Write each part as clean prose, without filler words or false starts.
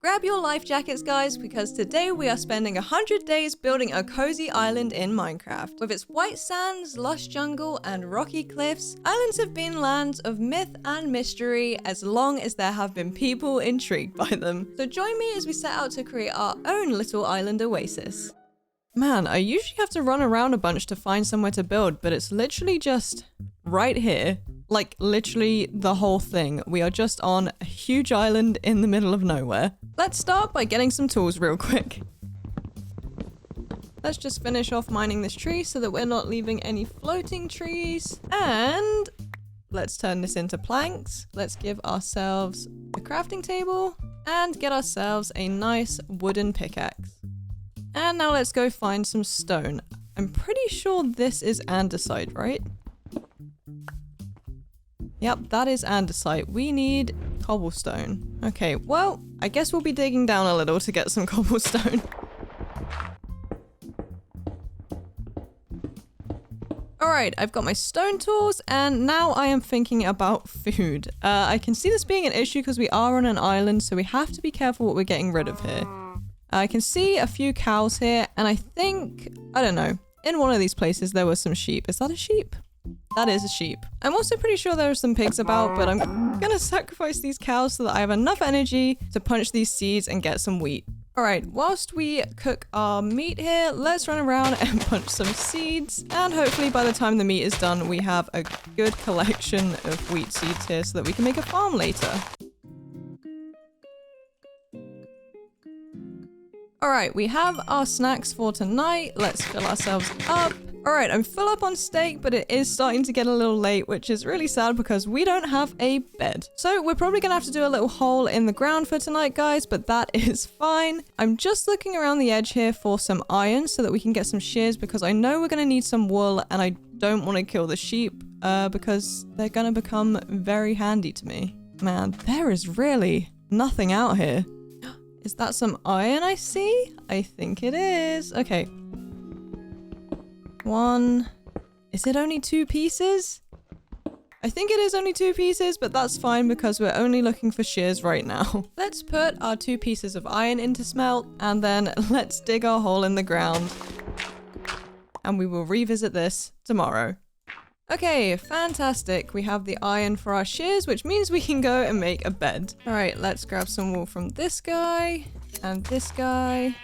Grab your life jackets, guys, because today we are spending 100 days building a cozy island in Minecraft. With its white sands, lush jungle, and rocky cliffs, islands have been lands of myth and mystery as long as there have been people intrigued by them. So join me as we set out to create our own little island oasis. Man, I usually have to run around a bunch to find somewhere to build, but it's literally just right here. Like, literally the whole thing. We are just on a huge island in the middle of nowhere. Let's start by getting some tools real quick. Let's just finish off mining this tree so that we're not leaving any floating trees. And let's turn this into planks. Let's give ourselves a crafting table and get ourselves a nice wooden pickaxe. And now let's go find some stone. I'm pretty sure this is andesite, right? Yep, that is andesite. We need cobblestone. Okay, well, I guess we'll be digging down a little to get some cobblestone. Alright, I've got my stone tools, and now I am thinking about food. I can see this being an issue because we are on an island, so we have to be careful what we're getting rid of here. I can see a few cows here, and I think, I don't know, in one of these places there were some sheep. Is that a sheep? That is a sheep. I'm also pretty sure there are some pigs about, but I'm gonna sacrifice these cows so that I have enough energy to punch these seeds and get some wheat. Alright, whilst we cook our meat here, let's run around and punch some seeds. And hopefully by the time the meat is done, we have a good collection of wheat seeds here so that we can make a farm later. Alright, we have our snacks for tonight. Let's fill ourselves up. Alright, I'm full up on steak, but it is starting to get a little late, which is really sad because we don't have a bed. So we're probably gonna have to do a little hole in the ground for tonight, guys, but that is fine. I'm just looking around the edge here for some iron so that we can get some shears because I know we're gonna need some wool and I don't want to kill the sheep because they're gonna become very handy to me. Man, there is really nothing out here. Is that some iron I see? I think it is. Okay. One. Is it only 2 pieces? I think it is only 2 pieces, but that's fine because we're only looking for shears right now. Let's put our 2 pieces of iron into smelt, and then let's dig our hole in the ground. And we will revisit this tomorrow. Okay, fantastic. We have the iron for our shears, which means we can go and make a bed. All right, let's grab some wool from this guy and this guy.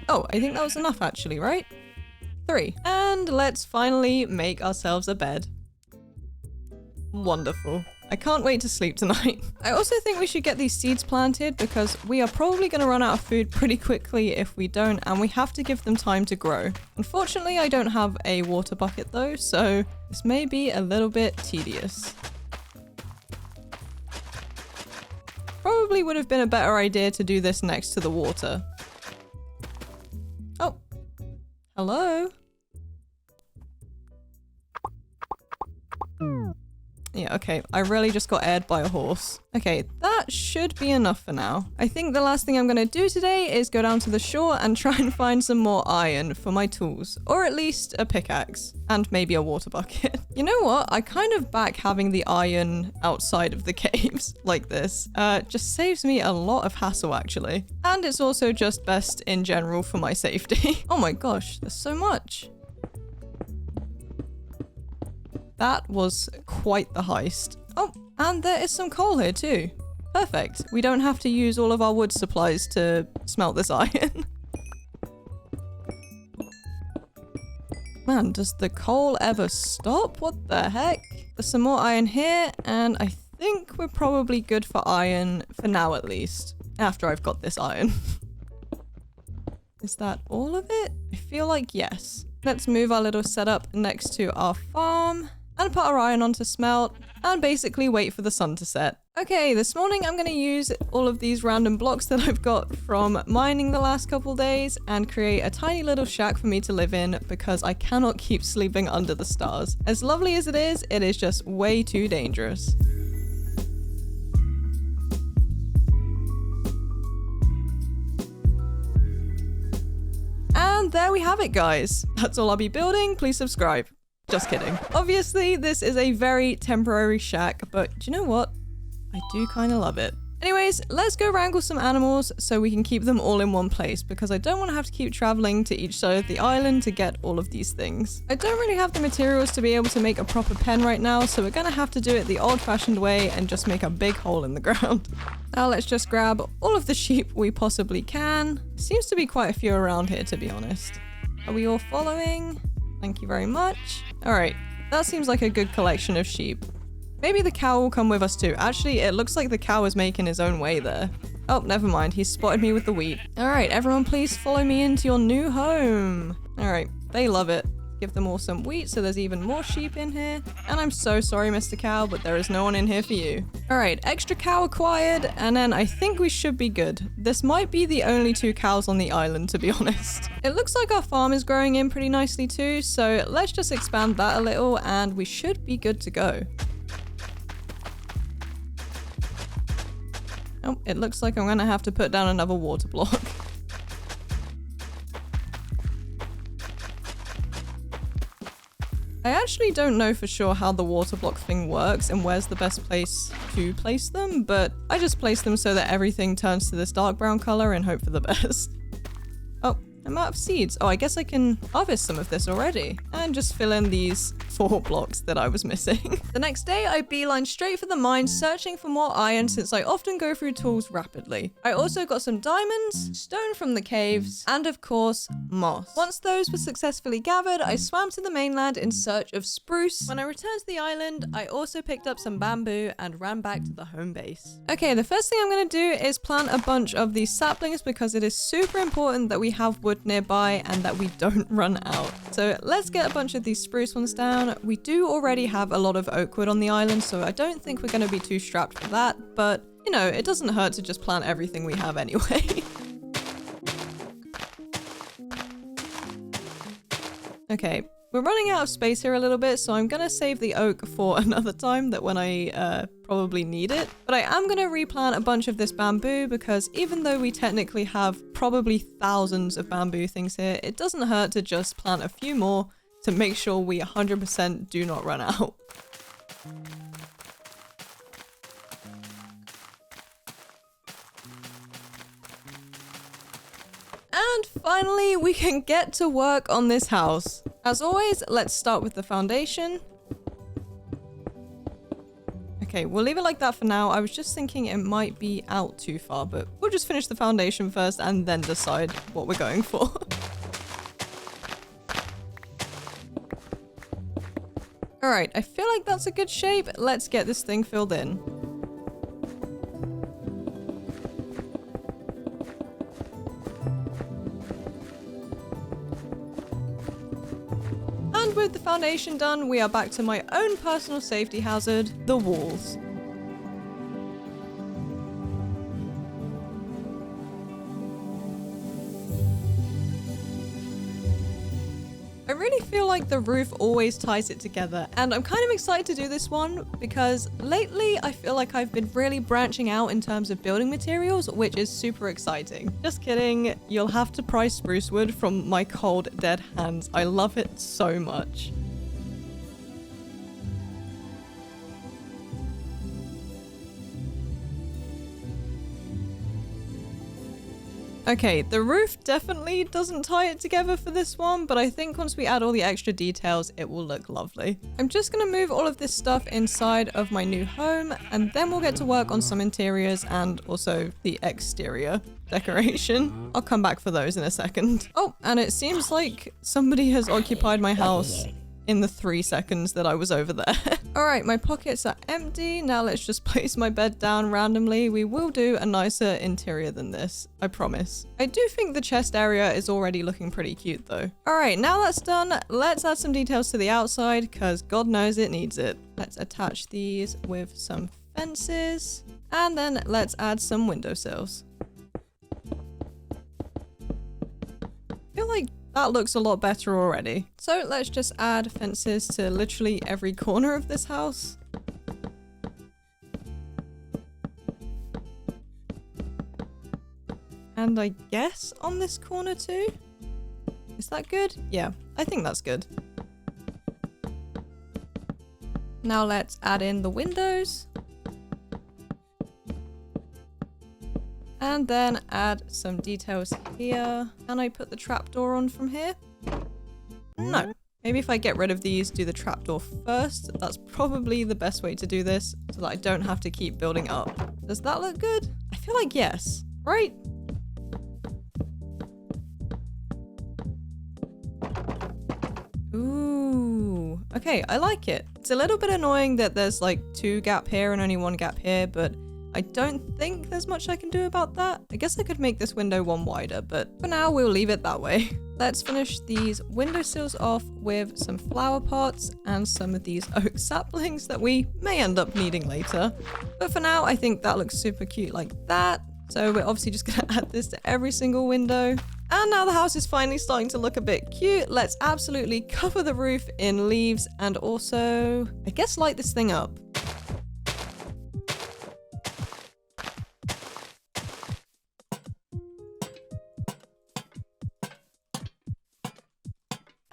Oh, I think that was enough actually, right? 3. And let's finally make ourselves a bed. Wonderful. I can't wait to sleep tonight. I also think we should get these seeds planted because we are probably going to run out of food pretty quickly if we don't, and we have to give them time to grow. Unfortunately, I don't have a water bucket though, so this may be a little bit tedious. Probably would have been a better idea to do this next to the water. Oh. Hello? Yeah, okay. I really just got aired by a horse. Okay, that should be enough for now. I think the last thing I'm gonna do today is go down to the shore and try and find some more iron for my tools. Or at least a pickaxe. And maybe a water bucket. You know what? I kind of back having the iron outside of the caves like this. Just saves me a lot of hassle actually. And it's also just best in general for my safety. Oh my gosh, there's so much. That was quite the heist. Oh, and there is some coal here too. Perfect. We don't have to use all of our wood supplies to smelt this iron. Man, does the coal ever stop? What the heck? There's some more iron here, and I think we're probably good for iron for now at least. After I've got this iron. Is that all of it? I feel like yes. Let's move our little setup next to our farm. And put our iron on to smelt, and basically wait for the sun to set. Okay, this morning I'm going to use all of these random blocks that I've got from mining the last couple days and create a tiny little shack for me to live in because I cannot keep sleeping under the stars. As lovely as it is just way too dangerous. And there we have it, guys. That's all I'll be building. Please subscribe. Just kidding. Obviously, this is a very temporary shack, but do you know what? I do kind of love it. Anyways, let's go wrangle some animals so we can keep them all in one place because I don't want to have to keep traveling to each side of the island to get all of these things. I don't really have the materials to be able to make a proper pen right now, so we're gonna have to do it the old-fashioned way and just make a big hole in the ground. Now let's just grab all of the sheep we possibly can. Seems to be quite a few around here, to be honest. Are we all following? Thank you very much. All right, that seems like a good collection of sheep. Maybe the cow will come with us too. Actually, it looks like the cow is making his own way there. Oh, never mind. He spotted me with the wheat. All right, everyone please follow me into your new home. All right, they love it. Give them all some wheat so there's even more sheep in here. And I'm so sorry, Mr. Cow, but there is no one in here for you. All right, extra cow acquired, and then I think we should be good. This might be the only 2 cows on the island, to be honest. It looks like our farm is growing in pretty nicely too, so let's just expand that a little and we should be good to go. Oh, it looks like I'm gonna have to put down another water block. I actually don't know for sure how the water block thing works and where's the best place to place them, but I just place them so that everything turns to this dark brown color and hope for the best. Oh, I'm out of seeds. Oh, I guess I can harvest some of this already and just fill in these 4 blocks that I was missing. The next day, I beeline straight for the mine, searching for more iron since I often go through tools rapidly. I also got some diamonds, stone from the caves, and of course, moss. Once those were successfully gathered, I swam to the mainland in search of spruce. When I returned to the island, I also picked up some bamboo and ran back to the home base. Okay, the first thing I'm gonna do is plant a bunch of these saplings because it is super important that we have wood nearby and that we don't run out. So let's get a bunch of these spruce ones down. We do already have a lot of oak wood on the island, so I don't think we're going to be too strapped for that, but, you know, it doesn't hurt to just plant everything we have anyway. Okay, we're running out of space here a little bit, so I'm going to save the oak for another time that when I probably need it. But I am going to replant a bunch of this bamboo because even though we technically have probably thousands of bamboo things here, it doesn't hurt to just plant a few more to make sure we 100% do not run out. And finally, we can get to work on this house. As always, let's start with the foundation. Okay, we'll leave it like that for now. I was just thinking it might be out too far, but we'll just finish the foundation first and then decide what we're going for. All right, I feel like that's a good shape. Let's get this thing filled in. And with the foundation done, we are back to my own personal safety hazard, the walls. I really feel like the roof always ties it together, and I'm kind of excited to do this one because lately I feel like I've been really branching out in terms of building materials, which is super exciting. Just kidding, you'll have to pry spruce wood from my cold, dead hands. I love it so much. Okay, the roof definitely doesn't tie it together for this one, but I think once we add all the extra details, it will look lovely. I'm just gonna move all of this stuff inside of my new home, and then we'll get to work on some interiors and also the exterior decoration. I'll come back for those in a second. Oh, and it seems like somebody has occupied my house in the 3 seconds that I was over there. All right, my pockets are empty. Now let's just place my bed down randomly. We will do a nicer interior than this, I promise. I do think the chest area is already looking pretty cute though. All right, now that's done, let's add some details to the outside because God knows it needs it. Let's attach these with some fences and then let's add some windowsills. I feel like that looks a lot better already. So let's just add fences to literally every corner of this house. And I guess on this corner too? Is that good? Yeah, I think that's good. Now let's add in the windows. And then add some details here. Can I put the trapdoor on from here? No. Maybe if I get rid of these, do the trapdoor first. That's probably the best way to do this so that I don't have to keep building up. Does that look good? I feel like yes, right? Ooh, okay, I like it. It's a little bit annoying that there's like 2 gap here and only 1 gap here, but I don't think there's much I can do about that. I guess I could make this window 1 wider, but for now we'll leave it that way. Let's finish these windowsills off with some flower pots and some of these oak saplings that we may end up needing later. But for now, I think that looks super cute like that. So we're obviously just gonna add this to every single window. And now the house is finally starting to look a bit cute. Let's absolutely cover the roof in leaves and also, I guess, light this thing up.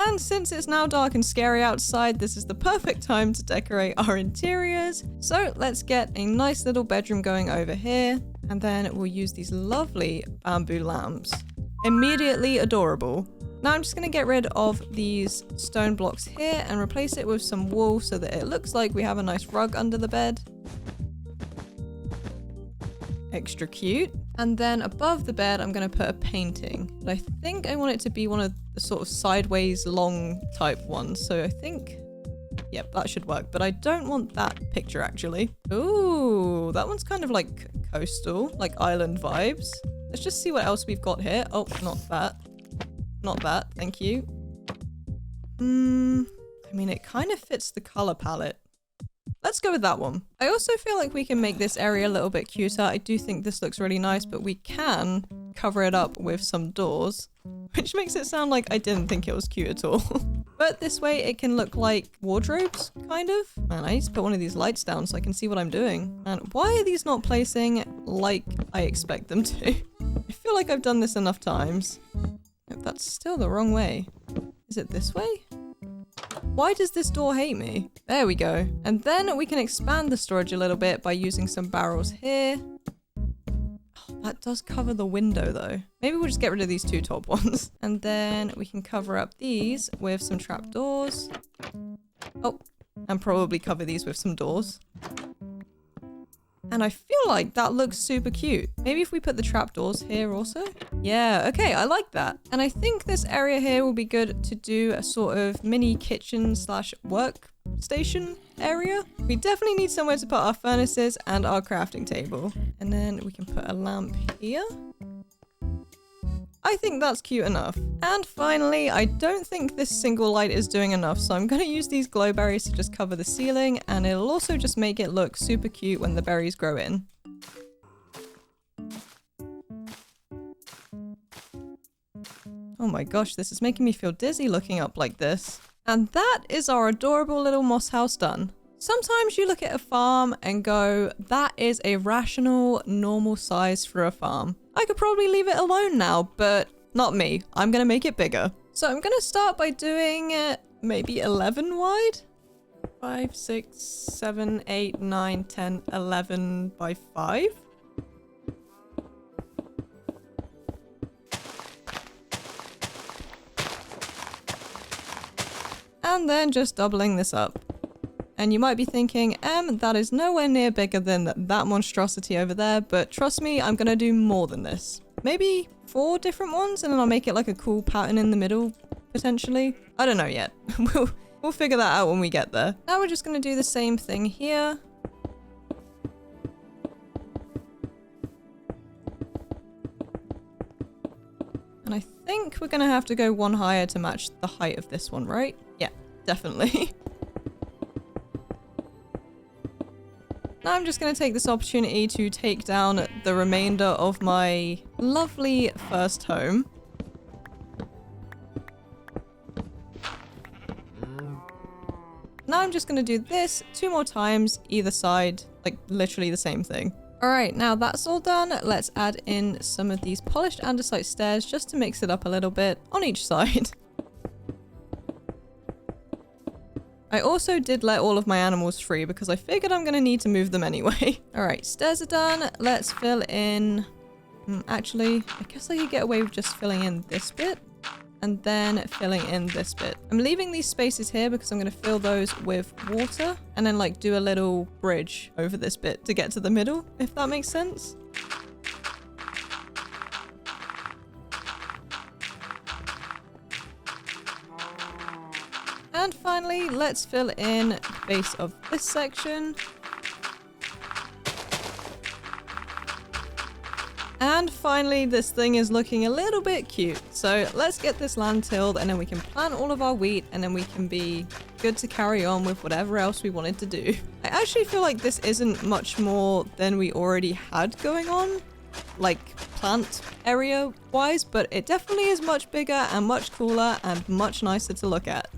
And since it's now dark and scary outside, this is the perfect time to decorate our interiors. So let's get a nice little bedroom going over here. And then we'll use these lovely bamboo lamps. Immediately adorable. Now I'm just going to get rid of these stone blocks here and replace it with some wool so that it looks like we have a nice rug under the bed. Extra cute. And then above the bed, I'm going to put a painting. But I think I want it to be one of the sort of sideways long type ones. So I think, yep, that should work. But I don't want that picture actually. Ooh, that one's kind of like coastal, like island vibes. Let's just see what else we've got here. Oh, not that. Not that, thank you. I mean, it kind of fits the color palette. Let's go with that one. I also feel like we can make this area a little bit cuter. I do think this looks really nice, but we can cover it up with some doors, which makes it sound like I didn't think it was cute at all. But this way it can look like wardrobes, kind of. Man, I need to put one of these lights down so I can see what I'm doing. And why are these not placing like I expect them to? I feel like I've done this enough times. That's still the wrong way. Is it this way? Why does this door hate me? There we go. And then we can expand the storage a little bit by using some barrels here. Oh, that does cover the window though. Maybe we'll just get rid of these 2 top ones. And then we can cover up these with some trapdoors. Oh, and probably cover these with some doors. And I feel like that looks super cute. Maybe if we put the trapdoors here also? Yeah, okay, I like that. And I think this area here will be good to do a sort of mini kitchen slash workstation area. We definitely need somewhere to put our furnaces and our crafting table. And then we can put a lamp here. I think that's cute enough. And finally, I don't think this single light is doing enough, so I'm gonna use these glow berries to just cover the ceiling, and it'll also just make it look super cute when the berries grow in. Oh my gosh, this is making me feel dizzy looking up like this. And that is our adorable little moss house done. Sometimes you look at a farm and go, that is a rational, normal size for a farm. I could probably leave it alone now, but not me. I'm gonna make it bigger. So I'm gonna start by doing maybe 11 wide? 5, 6, 7, 8, 9, 10, 11 by 5? And then just doubling this up. And you might be thinking, that is nowhere near bigger than that monstrosity over there, but trust me, I'm gonna do more than this. Maybe 4 different ones, and then I'll make it like a cool pattern in the middle, potentially. I don't know yet. We'll figure that out when we get there. Now we're just gonna do the same thing here. And I think we're gonna have to go 1 higher to match the height of this one, right? Yeah, definitely. Now I'm just going to take this opportunity to take down the remainder of my lovely first home. Now I'm just going to do this 2 more times either side, like literally the same thing. Alright, now that's all done. Let's add in some of these polished andesite stairs just to mix it up a little bit on each side. I also did let all of my animals free because I figured I'm going to need to move them anyway. All right, stairs are done. Let's fill in Actually, I guess I could get away with just filling in this bit and then filling in this bit. I'm leaving these spaces here because I'm going to fill those with water and then like do a little bridge over this bit to get to the middle, if that makes sense. And finally, let's fill in the base of this section. And finally, this thing is looking a little bit cute. So let's get this land tilled and then we can plant all of our wheat and then we can be good to carry on with whatever else we wanted to do. I actually feel like this isn't much more than we already had going on, like plant area wise, but it definitely is much bigger and much cooler and much nicer to look at.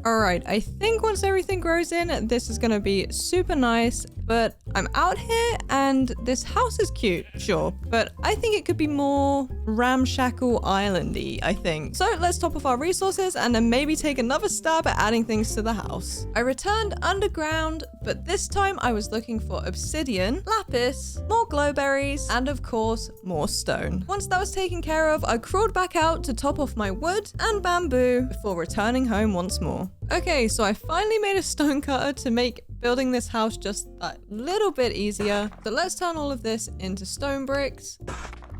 Alright, I think once everything grows in, this is gonna be super nice, but I'm out here and this house is cute, sure, but I think it could be more ramshackle islandy, I think. So let's top off our resources and then maybe take another stab at adding things to the house. I returned underground, but this time I was looking for obsidian, lapis, more glowberries, and of course, more stone. Once that was taken care of, I crawled back out to top off my wood and bamboo before returning home once more. Okay, so I finally made a stone cutter to make building this house just that little bit easier. So let's turn all of this into stone bricks.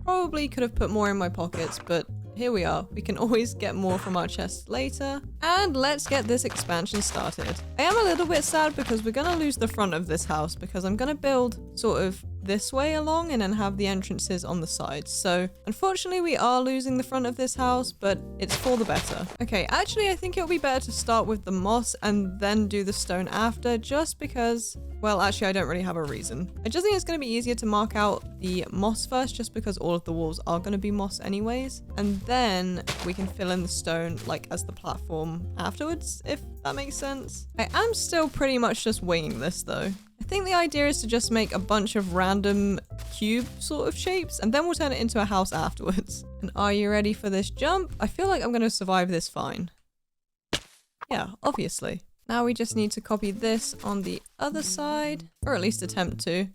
Probably could have put more in my pockets, but here we are. We can always get more from our chests later. And let's get this expansion started. I am a little bit sad because we're gonna lose the front of this house because I'm gonna build sort of this way along and then have the entrances on the sides. So unfortunately we are losing the front of this house, but it's for the better. Okay, actually I think it'll be better to start with the moss and then do the stone after, just because, well, actually I don't really have a reason. I just think it's going to be easier to mark out the moss first, just because all of the walls are going to be moss anyways. And then we can fill in the stone like as the platform afterwards, if that makes sense. I am still pretty much just winging this though. I think the idea is to just make a bunch of random cube sort of shapes and then we'll turn it into a house afterwards. And are you ready for this jump? I feel like I'm going to survive this fine. Yeah, obviously. Now we just need to copy this on the other side, or at least attempt to.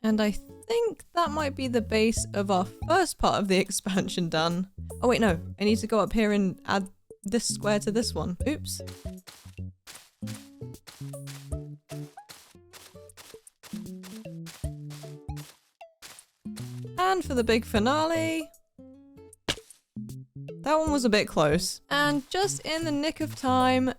And I think that might be the base of our first part of the expansion done. Oh wait, no, I need to go up here and add this square to this one. Oops. And for the big finale, that one was a bit close. And just in the nick of time,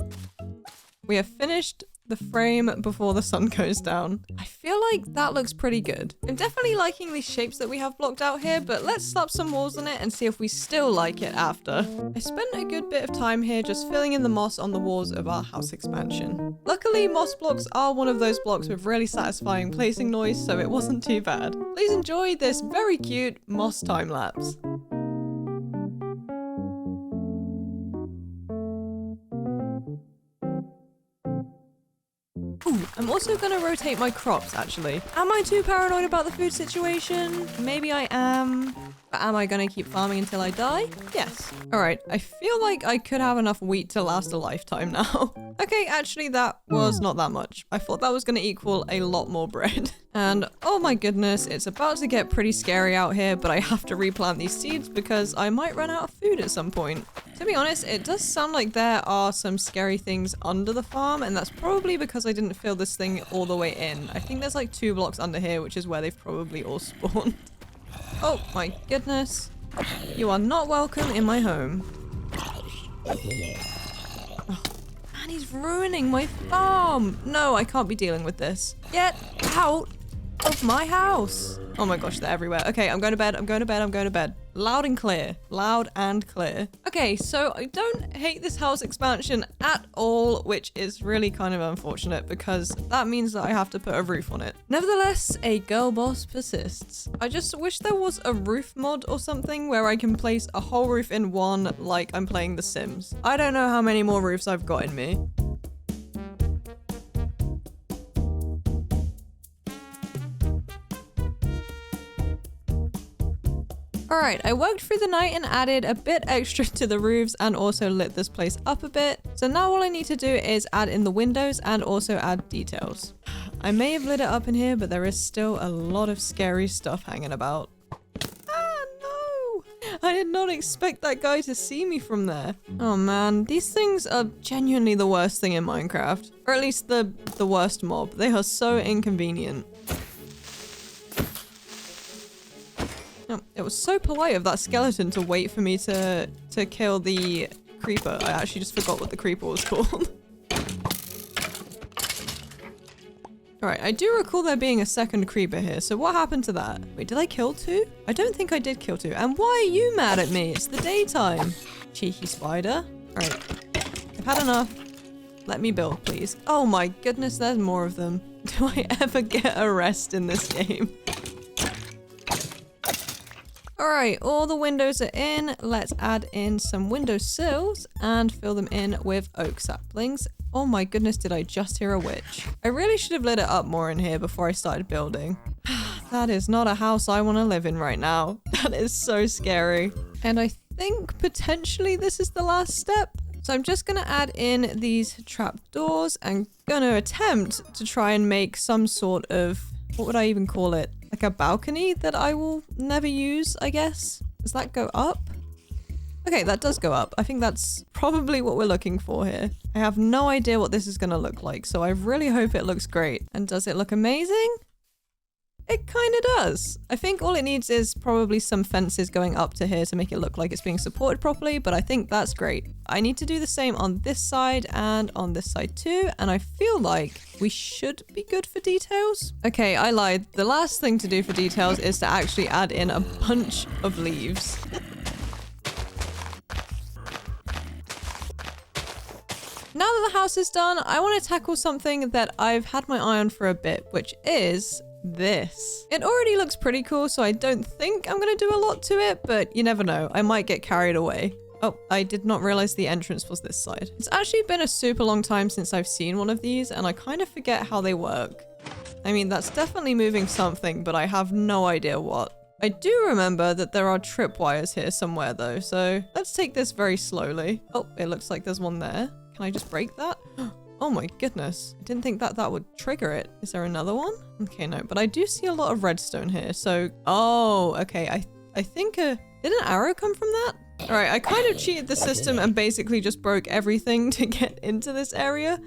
we have finished the frame before the sun goes down. I feel like that looks pretty good. I'm definitely liking these shapes that we have blocked out here, but let's slap some walls on it and see if we still like it after. I spent a good bit of time here just filling in the moss on the walls of our house expansion. Luckily, moss blocks are one of those blocks with really satisfying placing noise, so it wasn't too bad. Please enjoy this very cute moss time lapse. Ooh, I'm also gonna rotate my crops, actually. Am I too paranoid about the food situation? Maybe I am. But am I gonna keep farming until I die? Yes. Alright, I feel like I could have enough wheat to last a lifetime now. Okay, actually that was not that much. I thought that was gonna equal a lot more bread. And oh my goodness, it's about to get pretty scary out here, but I have to replant these seeds because I might run out of food at some point. To be honest, it does sound like there are some scary things under the farm, and that's probably because I didn't fill this thing all the way in. I think there's like 2 blocks under here, which is where they've probably all spawned. Oh my goodness. You are not welcome in my home. Oh, man, he's ruining my farm. No, I can't be dealing with this. Get out of my house. Oh my gosh, they're everywhere. Okay, I'm going to bed. I'm going to bed. I'm going to bed. Loud and clear. Loud and clear. Okay, so I don't hate this house expansion at all, which is really kind of unfortunate because that means that I have to put a roof on it. Nevertheless, a girl boss persists. I just wish there was a roof mod or something where I can place a whole roof in one like I'm playing The Sims. I don't know how many more roofs I've got in me. Alright, I worked through the night and added a bit extra to the roofs and also lit this place up a bit. So So now all I need to do is add in the windows and also add details. I may have lit it up in here, but there is still a lot of scary stuff hanging about. Ah, no! I did not expect that guy to see me from there. Oh man, these things are genuinely the worst thing in Minecraft. Or at least the worst mob. They are so inconvenient. Oh, it was so polite of that skeleton to wait for me to kill the creeper. I actually just forgot what the creeper was called. Alright, I do recall there being a second creeper here, so what happened to that? Wait, did I kill two? I don't think I did kill two. And why are you mad at me? It's the daytime. Cheeky spider. Alright, I've had enough. Let me build, please. Oh my goodness, there's more of them. Do I ever get a rest in this game? Alright, all the windows are in. Let's add in some window sills and fill them in with oak saplings. Oh my goodness, did I just hear a witch? I really should have lit it up more in here before I started building. That is not a house I want to live in right now. That is so scary. And I think potentially this is the last step. So I'm just going to add in these trapdoors and going to attempt to try and make some sort of, what would I even call it? Like a balcony that I will never use, I guess. Does that go up? Okay, that does go up. I think that's probably what we're looking for here. I have no idea what this is going to look like, so I really hope it looks great. And does it look amazing? It kind of does. I think all it needs is probably some fences going up to here to make it look like it's being supported properly, but I think that's great. I need to do the same on this side and on this side too, and I feel like we should be good for details. Okay, I lied. The last thing to do for details is to actually add in a bunch of leaves. Now that the house is done, I want to tackle something that I've had my eye on for a bit, which is this. It already looks pretty cool, so I don't think I'm going to do a lot to it, but you never know. I might get carried away. Oh, I did not realize the entrance was this side. It's actually been a super long time since I've seen one of these, and I kind of forget how they work. I mean, that's definitely moving something, but I have no idea what. I do remember that there are tripwires here somewhere though, so let's take this very slowly. Oh, it looks like there's one there. Can I just break that? Oh my goodness. I didn't think that would trigger it. Is there another one? Okay, no, but I do see a lot of redstone here. So, oh, okay. I think did an arrow come from that? All right, I kind of cheated the system and basically just broke everything to get into this area.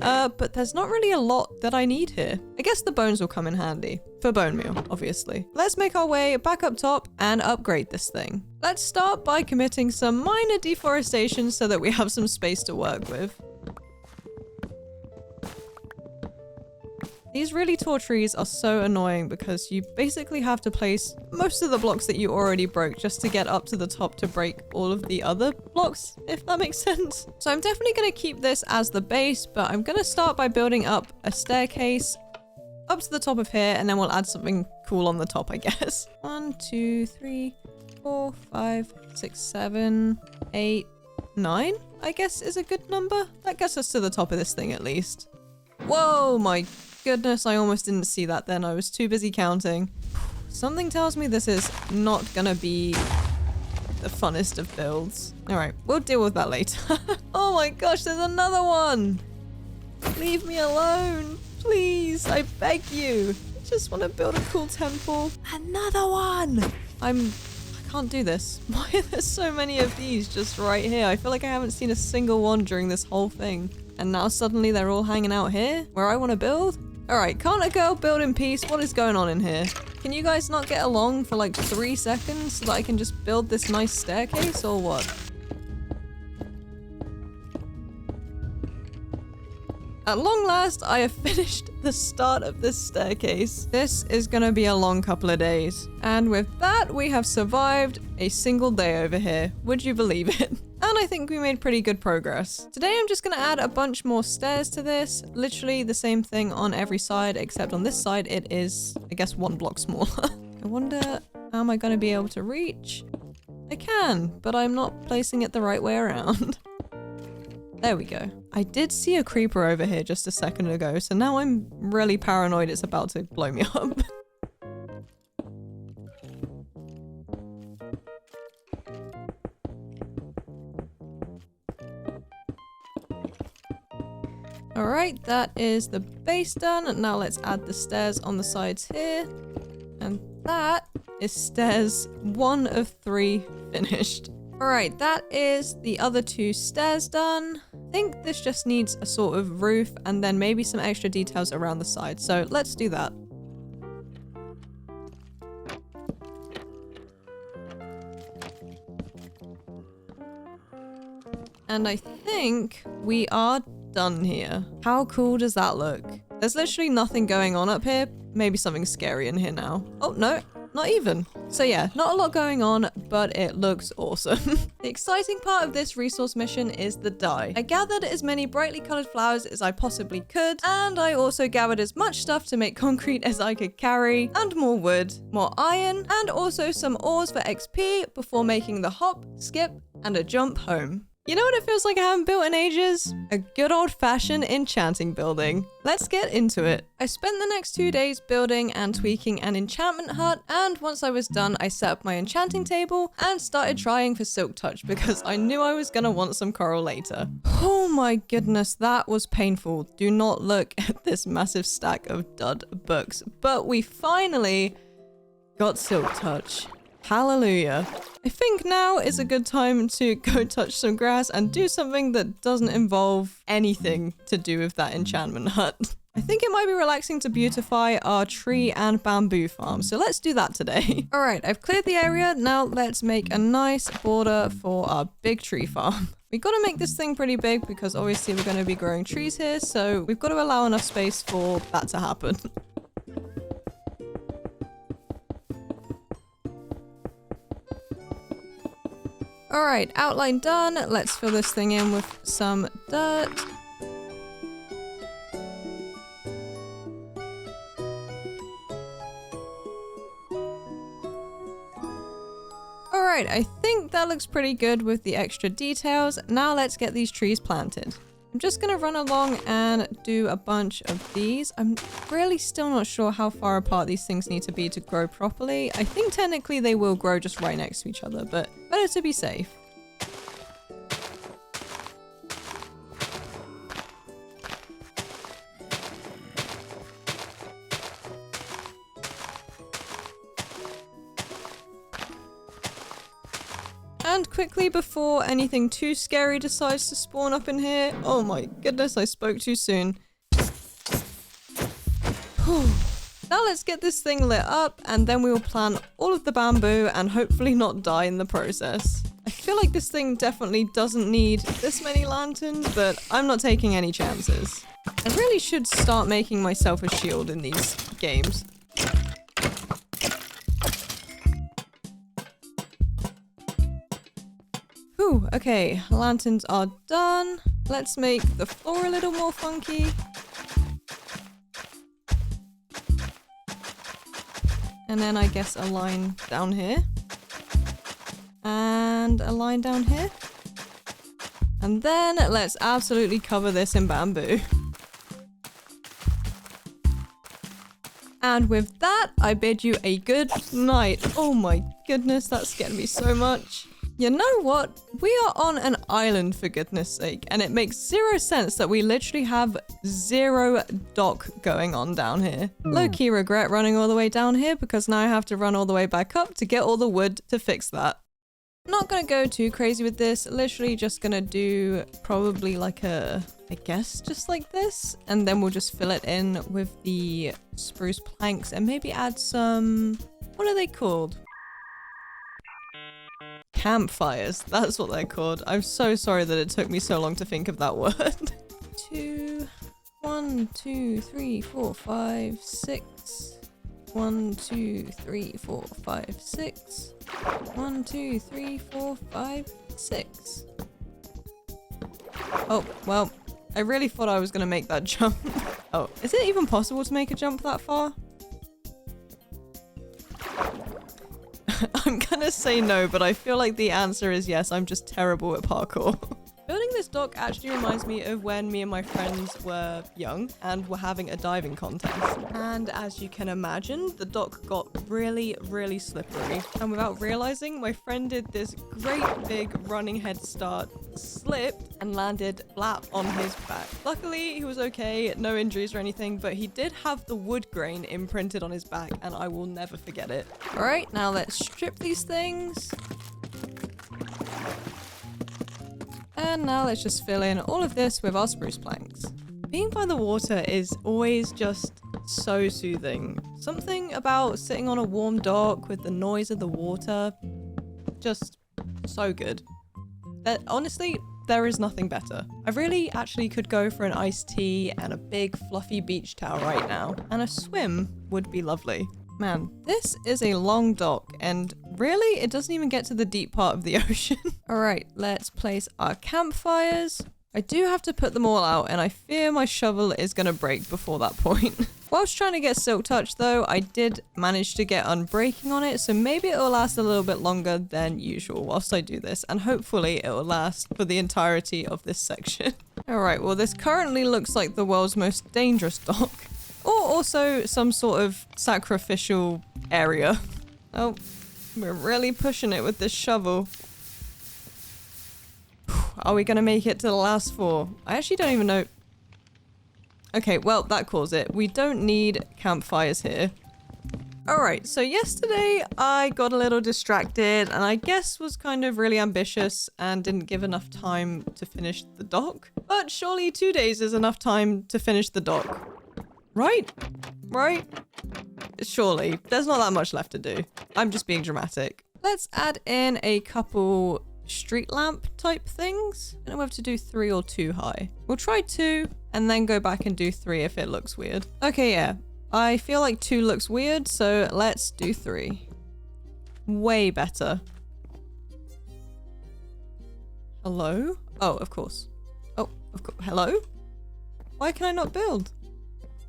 But there's not really a lot that I need here. I guess the bones will come in handy. For bone meal, obviously. Let's make our way back up top and upgrade this thing. Let's start by committing some minor deforestation so that we have some space to work with. These really tall trees are so annoying because you basically have to place most of the blocks that you already broke just to get up to the top to break all of the other blocks, if that makes sense. So I'm definitely going to keep this as the base, but I'm going to start by building up a staircase up to the top of here, and then we'll add something cool on the top, I guess. 1, 2, 3, 4, 5, 6, 7, 8, 9, I guess is a good number. That gets us to the top of this thing at least. Whoa, my goodness, I almost didn't see that then. I was too busy counting. Something tells me this is not gonna be the funnest of builds. All right, we'll deal with that later. Oh my gosh, there's another one. Leave me alone, please. I beg you. I just want to build a cool temple. Another one. I can't do this. Why are there so many of these just right here? I feel like I haven't seen a single one during this whole thing. And now suddenly they're all hanging out here where I want to build? All right, can't a girl build in peace? What is going on in here? Can you guys not get along for like 3 seconds so that I can just build this nice staircase or what? At long last, I have finished the start of this staircase. This is gonna be a long couple of days. And with that, we have survived a single day over here. Would you believe it? And I think we made pretty good progress. Today, I'm just gonna add a bunch more stairs to this. Literally the same thing on every side, except on this side, it is, I guess, 1 block smaller. I wonder, how am I gonna be able to reach? I can, but I'm not placing it the right way around. There we go. I did see a creeper over here just a second ago, so now I'm really paranoid it's about to blow me up. All right, that is the base done. Now let's add the stairs on the sides here. And that is stairs 1 of 3 finished. All right, that is the other 2 stairs done. I think this just needs a sort of roof and then maybe some extra details around the side. So let's do that. And I think we are done here. How cool does that look? There's literally nothing going on up here. Maybe something scary in here now. Oh, no, not even. So yeah, not a lot going on, but it looks awesome. The exciting part of this resource mission is the dye. I gathered as many brightly colored flowers as I possibly could, and I also gathered as much stuff to make concrete as I could carry, and more wood, more iron, and also some ores for XP before making the hop, skip, and a jump home. You know what it feels like I haven't built in ages? A good old-fashioned enchanting building. Let's get into it. I spent the next 2 days building and tweaking an enchantment hut, and once I was done, I set up my enchanting table and started trying for silk touch because I knew I was gonna want some coral later. Oh my goodness, that was painful. Do not look at this massive stack of dud books. But we finally got silk touch. Hallelujah. I think now is a good time to go touch some grass and do something that doesn't involve anything to do with that enchantment hut. I think it might be relaxing to beautify our tree and bamboo farm, so let's do that today. All right, I've cleared the area. Now let's make a nice border for our big tree farm. We got to make this thing pretty big because obviously we're going to be growing trees here, so we've got to allow enough space for that to happen. All right, outline done. Let's fill this thing in with some dirt. All right, I think that looks pretty good with the extra details. Now let's get these trees planted. I'm just gonna run along and do a bunch of these. I'm really still not sure how far apart these things need to be to grow properly. I think technically they will grow just right next to each other, but better to be safe. And quickly, before anything too scary decides to spawn up in here. Oh my goodness, I spoke too soon. Now let's get this thing lit up and then we will plant all of the bamboo and hopefully not die in the process. I feel like this thing definitely doesn't need this many lanterns, but I'm not taking any chances. I really should start making myself a shield in these games. Whew, okay, lanterns are done. Let's make the floor a little more funky. And then I guess a line down here. And a line down here. And then let's absolutely cover this in bamboo. And with that, I bid you a good night. Oh my goodness, that scared me so much. You know what? We are on an island, for goodness sake, and it makes zero sense that we literally have zero dock going on down here. Low-key regret running all the way down here because now I have to run all the way back up to get all the wood to fix that. Not gonna go too crazy with this, literally just gonna do probably like I guess just like this, and then we'll just fill it in with the spruce planks and maybe add some, what are they called? Campfires, that's what they're called. I'm so sorry that it took me so long to think of that word. 1, 2, 3, 4, 5, 6. 1, 2, 3, 4, 5, 6. 1, 2, 3, 4, 5, 6. Oh, well, I really thought I was gonna make that jump. Oh, is it even possible to make a jump that far? I'm gonna say no, but I feel like the answer is yes. I'm just terrible at parkour. Building this dock actually reminds me of when me and my friends were young and were having a diving contest. And as you can imagine, the dock got really, really slippery. And without realizing, my friend did this great big running head start slipped and landed flat on his back. Luckily, he was okay, no injuries or anything, but he did have the wood grain imprinted on his back, and I will never forget it. All right, now let's strip these things. And now let's just fill in all of this with our spruce planks. Being by the water is always just so soothing. Something about sitting on a warm dock with the noise of the water, just so good. Honestly, there is nothing better. I really actually could go for an iced tea and a big fluffy beach towel right now, and a swim would be lovely. Man, this is a long dock, and really, it doesn't even get to the deep part of the ocean. All right, let's place our campfires. I do have to put them all out, and I fear my shovel is gonna break before that point. Whilst trying to get Silk Touch though, I did manage to get Unbreaking on it, so maybe it will last a little bit longer than usual whilst I do this, and hopefully it will last for the entirety of this section. All right, well this currently looks like the world's most dangerous dock, or also some sort of sacrificial area. Oh, we're really pushing it with this shovel. Are we gonna make it to the last 4? I actually don't even know. Okay, well, that calls it. We don't need campfires here. All right, so yesterday I got a little distracted and I guess was kind of really ambitious and didn't give enough time to finish the dock. But surely 2 days is enough time to finish the dock. Right? Right? Surely. There's not that much left to do. I'm just being dramatic. Let's add in a couple street lamp type things. I don't know whether to do 3 or 2 high. We'll try 2 and then go back and do 3 if it looks weird. Okay, yeah. I feel like 2 looks weird, so let's do 3. Way better. Hello? Oh, of course. Oh, of course. Hello? Why can I not build?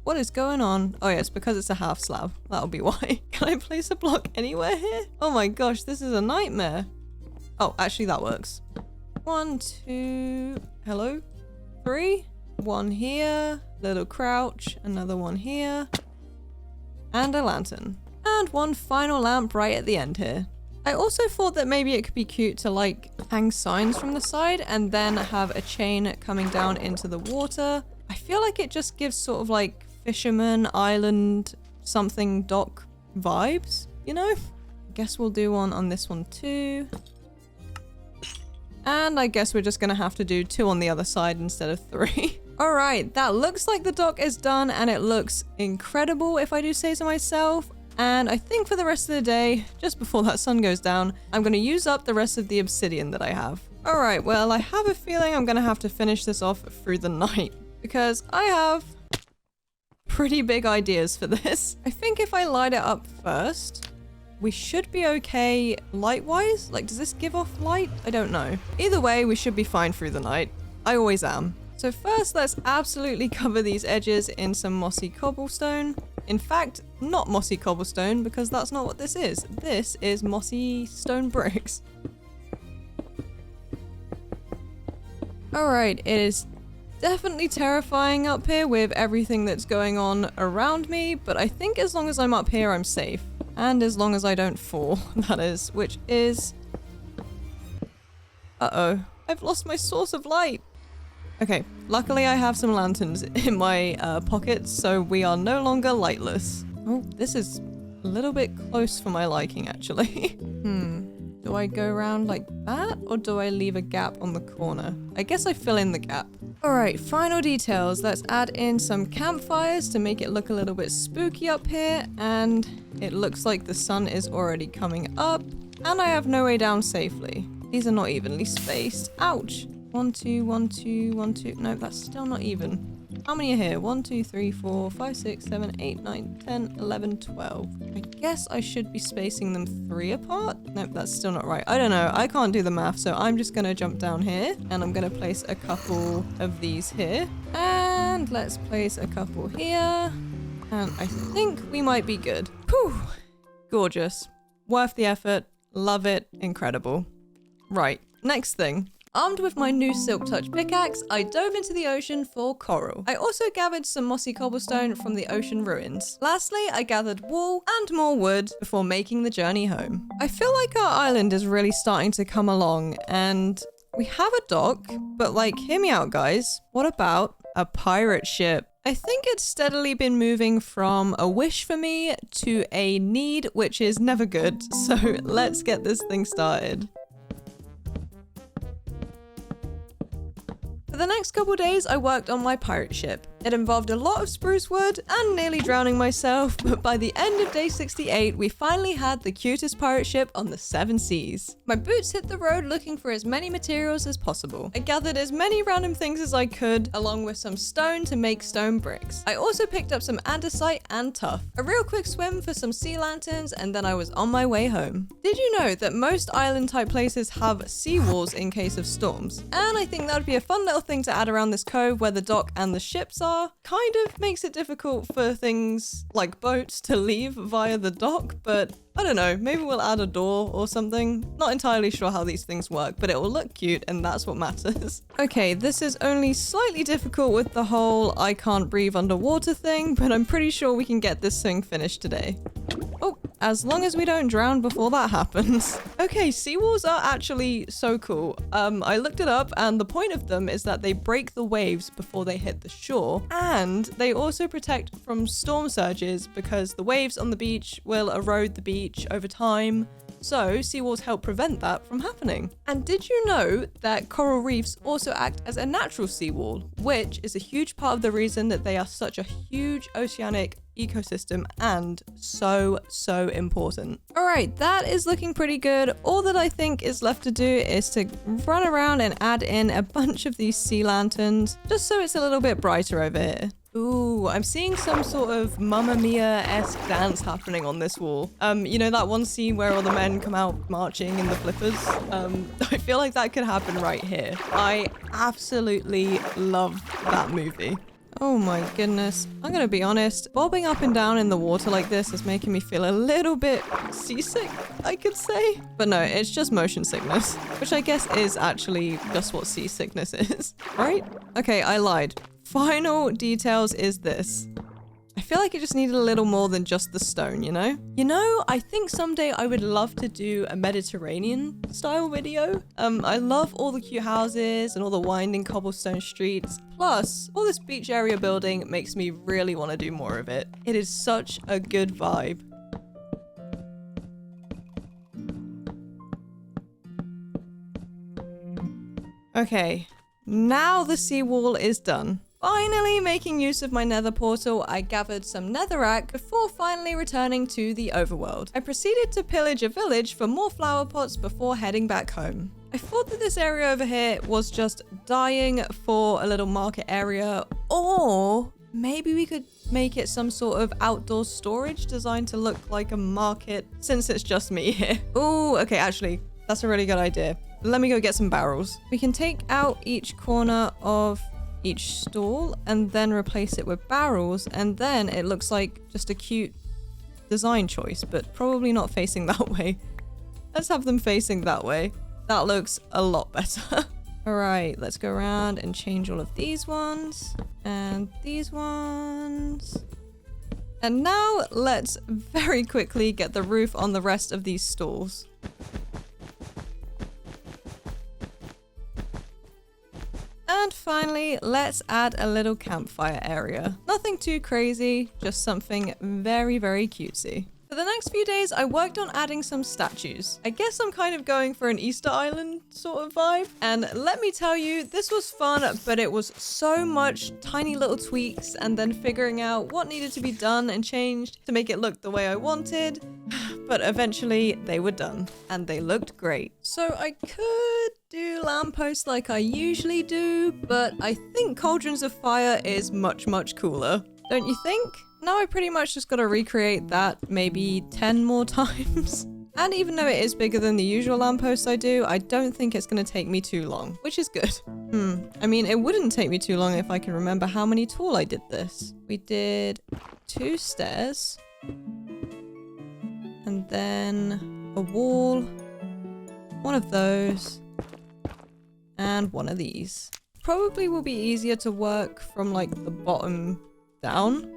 What is going on? Oh yeah, it's because it's a half slab. That'll be why. Can I place a block anywhere here? Oh my gosh, this is a nightmare. Oh, actually that works. 1, 2, hello? 3, 1 here, little crouch, another one here, and a lantern. And 1 final lamp right at the end here. I also thought that maybe it could be cute to like hang signs from the side and then have a chain coming down into the water. I feel like it just gives sort of like fisherman, island, something dock vibes, you know? I guess we'll do one on this one too. And I guess we're just gonna have to do 2 on the other side instead of 3. All right, that looks like the dock is done and it looks incredible if I do say so myself. And I think for the rest of the day, just before that sun goes down, I'm gonna use up the rest of the obsidian that I have. All right, well, I have a feeling I'm gonna have to finish this off through the night because I have pretty big ideas for this. I think if I light it up first, we should be okay light-wise. Like, does this give off light? I don't know. Either way, we should be fine through the night. I always am. So first, let's absolutely cover these edges in some mossy cobblestone. In fact, not mossy cobblestone, because that's not what this is. This is mossy stone bricks. All right, it is definitely terrifying up here with everything that's going on around me, but I think as long as I'm up here, I'm safe. And as long as I don't fall, that is, which is... Uh-oh. I've lost my source of light. Okay, luckily I have some lanterns in my pockets, so we are no longer lightless. Oh, this is a little bit close for my liking, actually. Do I go around like that, or do I leave a gap on the corner? I guess I fill in the gap. All right, final details. Let's add in some campfires to make it look a little bit spooky up here, and it looks like the sun is already coming up, and I have no way down safely. These are not evenly spaced. Ouch. 1, 2, 1, 2, 1, 2. No, that's still not even. How many are here? 1, 2, 3, 4, 5, 6, 7, 8, 9, 10, 11, 12. I guess I should be spacing them 3 apart. Nope, that's still not right. I don't know. I can't do the math, so I'm just gonna jump down here and I'm gonna place a couple of these here. And let's place a couple here. And I think we might be good. Whew. Gorgeous. Worth the effort. Love it. Incredible. Right. Next thing. Armed with my new Silk Touch pickaxe, I dove into the ocean for coral. I also gathered some mossy cobblestone from the ocean ruins. Lastly, I gathered wool and more wood before making the journey home. I feel like our island is really starting to come along, and We have a dock, but like, hear me out, guys. What about a pirate ship? I think it's steadily been moving from a wish for me to a need, which is never good. So let's get this thing started. For the next couple days, I worked on my pirate ship. It involved a lot of spruce wood and nearly drowning myself, but by the end of day 68, we finally had the cutest pirate ship on the 7 seas. My boots hit the road looking for as many materials as possible. I gathered as many random things as I could, along with some stone to make stone bricks. I also picked up some andesite and tuff, a real quick swim for some sea lanterns, and then I was on my way home. Did you know that most island type places have seawalls in case of storms? And I think that would be a fun little thing to add around this cove where the dock and the ships are. Kind of makes it difficult for things like boats to leave via the dock, but I don't know, maybe we'll add a door or something. Not entirely sure how these things work, but it will look cute and that's what matters. Okay, this is only slightly difficult with the whole I can't breathe underwater thing, but I'm pretty sure we can get this thing finished today. Oh, as long as we don't drown before that happens. Okay, seawalls are actually so cool. I looked it up and the point of them is that they break the waves before they hit the shore, and they also protect from storm surges because the waves on the beach will erode the beach over time. So seawalls help prevent that from happening. And did you know that coral reefs also act as a natural seawall, which is a huge part of the reason that they are such a huge oceanic ecosystem and so important. All right, that is looking pretty good. All that I think is left to do is to run around and add in a bunch of these sea lanterns, just so it's a little bit brighter over here. Ooh, I'm seeing some sort of Mamma Mia-esque dance happening on this wall. You know that one scene where all the men come out marching in the flippers? I feel like that could happen right here. I absolutely love that movie. Oh my goodness. I'm gonna be honest, bobbing up and down in the water like this is making me feel a little bit seasick, I could say. But no, it's just motion sickness, which I guess is actually just what seasickness is, right? Okay, I lied. Final details is this. I feel like it just needed a little more than just the stone, you know? You know, I think someday I would love to do a Mediterranean style video. I love all the cute houses and all the winding cobblestone streets. Plus, all this beach area building makes me really want to do more of it. It is such a good vibe. Okay, now the seawall is done. Finally making use of my nether portal, I gathered some netherrack before finally returning to the overworld. I proceeded to pillage a village for more flower pots before heading back home. I thought that this area over here was just dying for a little market area, or maybe we could make it some sort of outdoor storage designed to look like a market since it's just me here. Ooh, okay, actually, that's a really good idea. Let me go get some barrels. We can take out each corner of each stall and then replace it with barrels, and then it looks like just a cute design choice, but probably not facing that way. Let's have them facing that way. That looks a lot better. All right, let's go around and change all of these ones and these ones. And now let's very quickly get the roof on the rest of these stalls. And finally, let's add a little campfire area. Nothing too crazy, just something very cutesy. For the next few days, I worked on adding some statues. I guess I'm kind of going for an Easter Island sort of vibe. And let me tell you, this was fun, but it was so much tiny little tweaks and then figuring out what needed to be done and changed to make it look the way I wanted. But eventually they were done and they looked great. So I could do lampposts like I usually do, but I think cauldrons of fire is much cooler. Don't you think? Now I pretty much just gotta recreate that maybe 10 more times. And even though it is bigger than the usual lampposts I do, I don't think it's gonna take me too long, which is good. I mean, it wouldn't take me too long if I can remember how many tall I did this. We did 2 stairs. And then a wall, one of those, and one of these. Probably will be easier to work from like the bottom down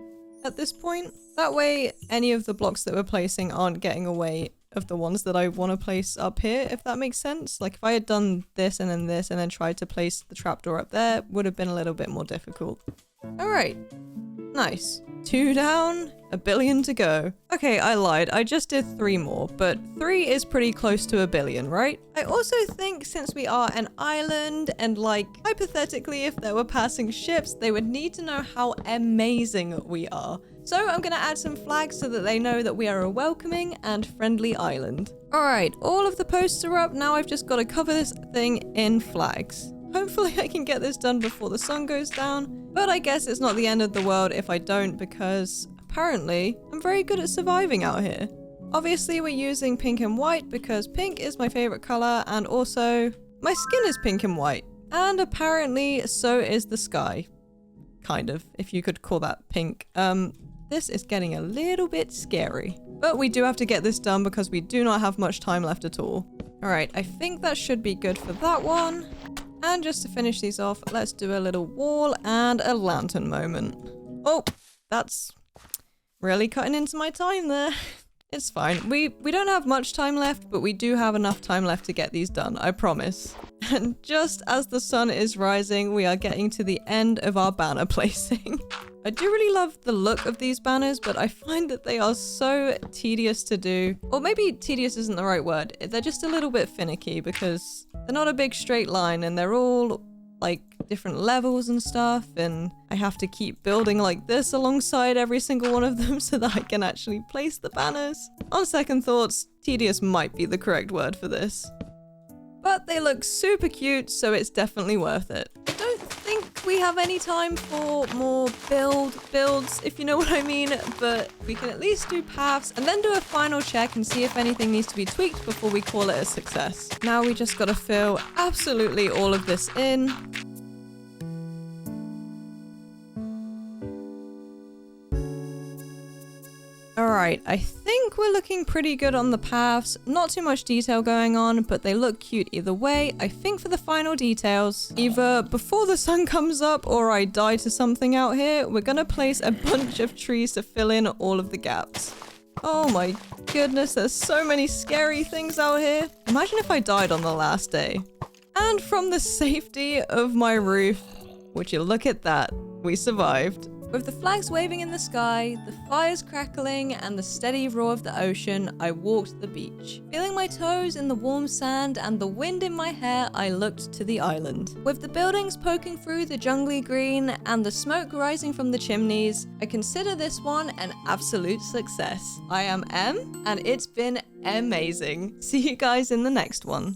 at this point. That way, any of the blocks that we're placing aren't getting away of the ones that I want to place up here, if that makes sense. Like if I had done this and then tried to place the trapdoor up there, would have been a little bit more difficult. All right, nice. 2 down, 1 billion to go. Okay, I lied. I just did 3 more, but 3 is pretty close to 1 billion, right? I also think since we are an island and like hypothetically if there were passing ships, they would need to know how amazing we are. So I'm gonna add some flags so that they know that we are a welcoming and friendly island. All right, all of the posts are up. Now I've just got to cover this thing in flags. Hopefully I can get this done before the sun goes down, but I guess it's not the end of the world if I don't, because apparently I'm very good at surviving out here. Obviously we're using pink and white because pink is my favorite color, and also my skin is pink and white, and apparently so is the sky. Kind of, if you could call that pink. This is getting a little bit scary, but we do have to get this done because we do not have much time left at all. All right, I think that should be good for that one. And just to finish these off, let's do a little wall and a lantern moment. Oh, that's really cutting into my time there. It's fine. We don't have much time left, but we do have enough time left to get these done, I promise. And just as the sun is rising, we are getting to the end of our banner placing. I do really love the look of these banners, but I find that they are so tedious to do. Or maybe tedious isn't the right word. They're just a little bit finicky because they're not a big straight line and they're all like different levels and stuff, and I have to keep building like this alongside every single one of them so that I can actually place the banners. On second thoughts, tedious might be the correct word for this. But they look super cute, so it's definitely worth it. I don't think we have any time for more builds, if you know what I mean, but we can at least do paths and then do a final check and see if anything needs to be tweaked before we call it a success. Now we just gotta fill absolutely all of this in. Alright, I think we're looking pretty good on the paths. Not too much detail going on, but they look cute either way. I think for the final details, either before the sun comes up or I die to something out here, we're gonna place a bunch of trees to fill in all of the gaps. Oh my goodness, there's so many scary things out here. Imagine if I died on the last day. And from the safety of my roof, would you look at that, we survived. With the flags waving in the sky, the fires crackling, and the steady roar of the ocean, I walked the beach. Feeling my toes in the warm sand and the wind in my hair, I looked to the island. With the buildings poking through the jungly green and the smoke rising from the chimneys, I consider this one an absolute success. I am Em, and it's been amazing. See you guys in the next one.